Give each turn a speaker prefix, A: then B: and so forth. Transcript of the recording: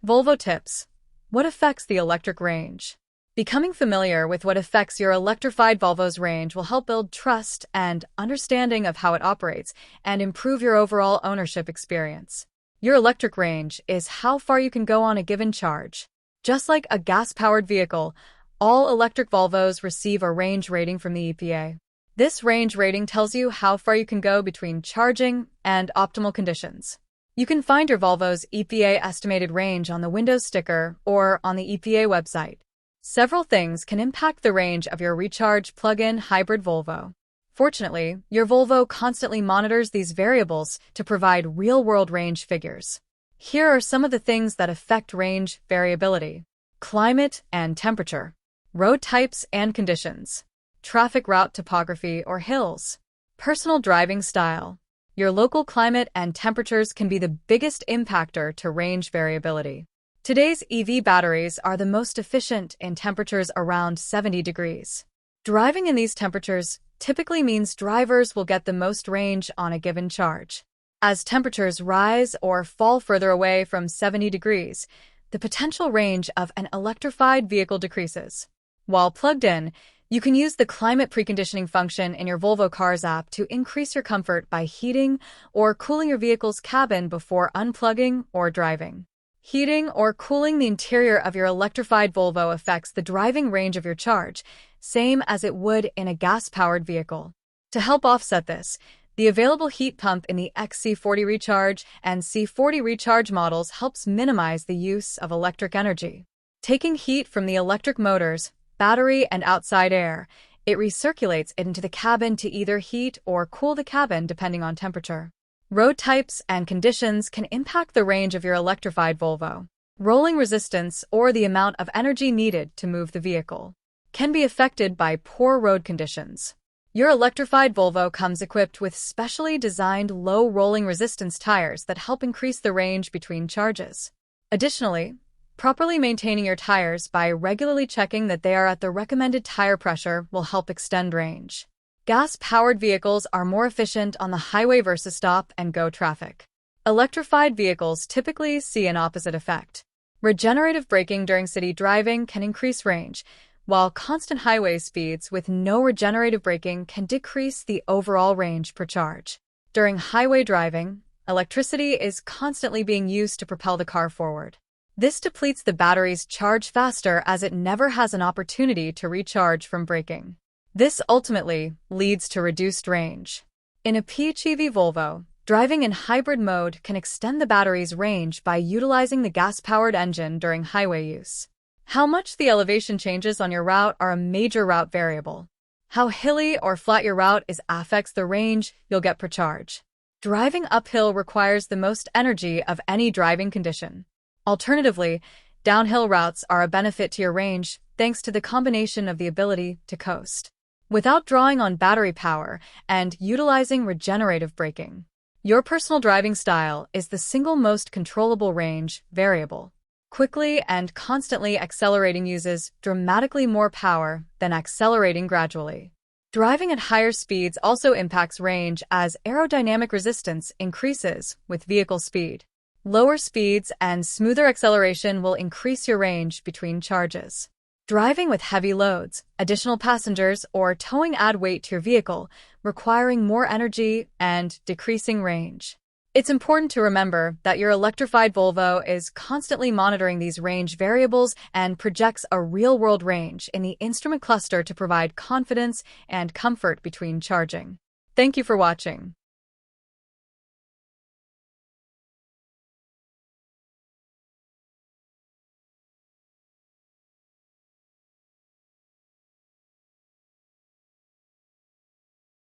A: Volvo tips. What affects the electric range? Becoming familiar with what affects your electrified Volvo's range will help build trust and understanding of how it operates and improve your overall ownership experience. Your electric range is how far you can go on a given charge. Just like a gas-powered vehicle, all electric Volvos receive a range rating from the EPA. This range rating tells you how far you can go between charging and optimal conditions. You can find your Volvo's EPA estimated range on the Windows sticker or on the EPA website. Several things can impact the range of your recharge plug-in hybrid Volvo. Fortunately, your Volvo constantly monitors these variables to provide real-world range figures. Here are some of the things that affect range variability: climate and temperature, road types and conditions, traffic route topography or hills, personal driving style. Your local climate and temperatures can be the biggest impactor to range variability. Today's EV batteries are the most efficient in temperatures around 70 degrees. Driving in these temperatures typically means drivers will get the most range on a given charge. As temperatures rise or fall further away from 70 degrees, the potential range of an electrified vehicle decreases. While plugged in, you can use the climate preconditioning function in your Volvo Cars app to increase your comfort by heating or cooling your vehicle's cabin before unplugging or driving. Heating or cooling the interior of your electrified Volvo affects the driving range of your charge, same as it would in a gas-powered vehicle. To help offset this, the available heat pump in the XC40 Recharge and C40 Recharge models helps minimize the use of electric energy. Taking heat from the electric motors, battery, and outside air, it recirculates it into the cabin to either heat or cool the cabin depending on temperature. Road types and conditions can impact the range of your electrified Volvo. Rolling resistance, or the amount of energy needed to move the vehicle, can be affected by poor road conditions. Your electrified Volvo comes equipped with specially designed low rolling resistance tires that help increase the range between charges. Additionally, properly maintaining your tires by regularly checking that they are at the recommended tire pressure will help extend range. Gas-powered vehicles are more efficient on the highway versus stop-and-go traffic. Electrified vehicles typically see an opposite effect. Regenerative braking during city driving can increase range, while constant highway speeds with no regenerative braking can decrease the overall range per charge. During highway driving, electricity is constantly being used to propel the car forward. This depletes the battery's charge faster as it never has an opportunity to recharge from braking. This ultimately leads to reduced range. In a PHEV Volvo, driving in hybrid mode can extend the battery's range by utilizing the gas-powered engine during highway use. How much the elevation changes on your route are a major route variable. How hilly or flat your route is affects the range you'll get per charge. Driving uphill requires the most energy of any driving condition. Alternatively, downhill routes are a benefit to your range thanks to the combination of the ability to coast without drawing on battery power and utilizing regenerative braking. Your personal driving style is the single most controllable range variable. Quickly and constantly accelerating uses dramatically more power than accelerating gradually. Driving at higher speeds also impacts range as aerodynamic resistance increases with vehicle speed. Lower speeds and smoother acceleration will increase your range between charges. Driving with heavy loads, additional passengers, or towing add weight to your vehicle, requiring more energy and decreasing range. It's important to remember that your electrified Volvo is constantly monitoring these range variables and projects a real-world range in the instrument cluster to provide confidence and comfort between charging. Thank you for watching.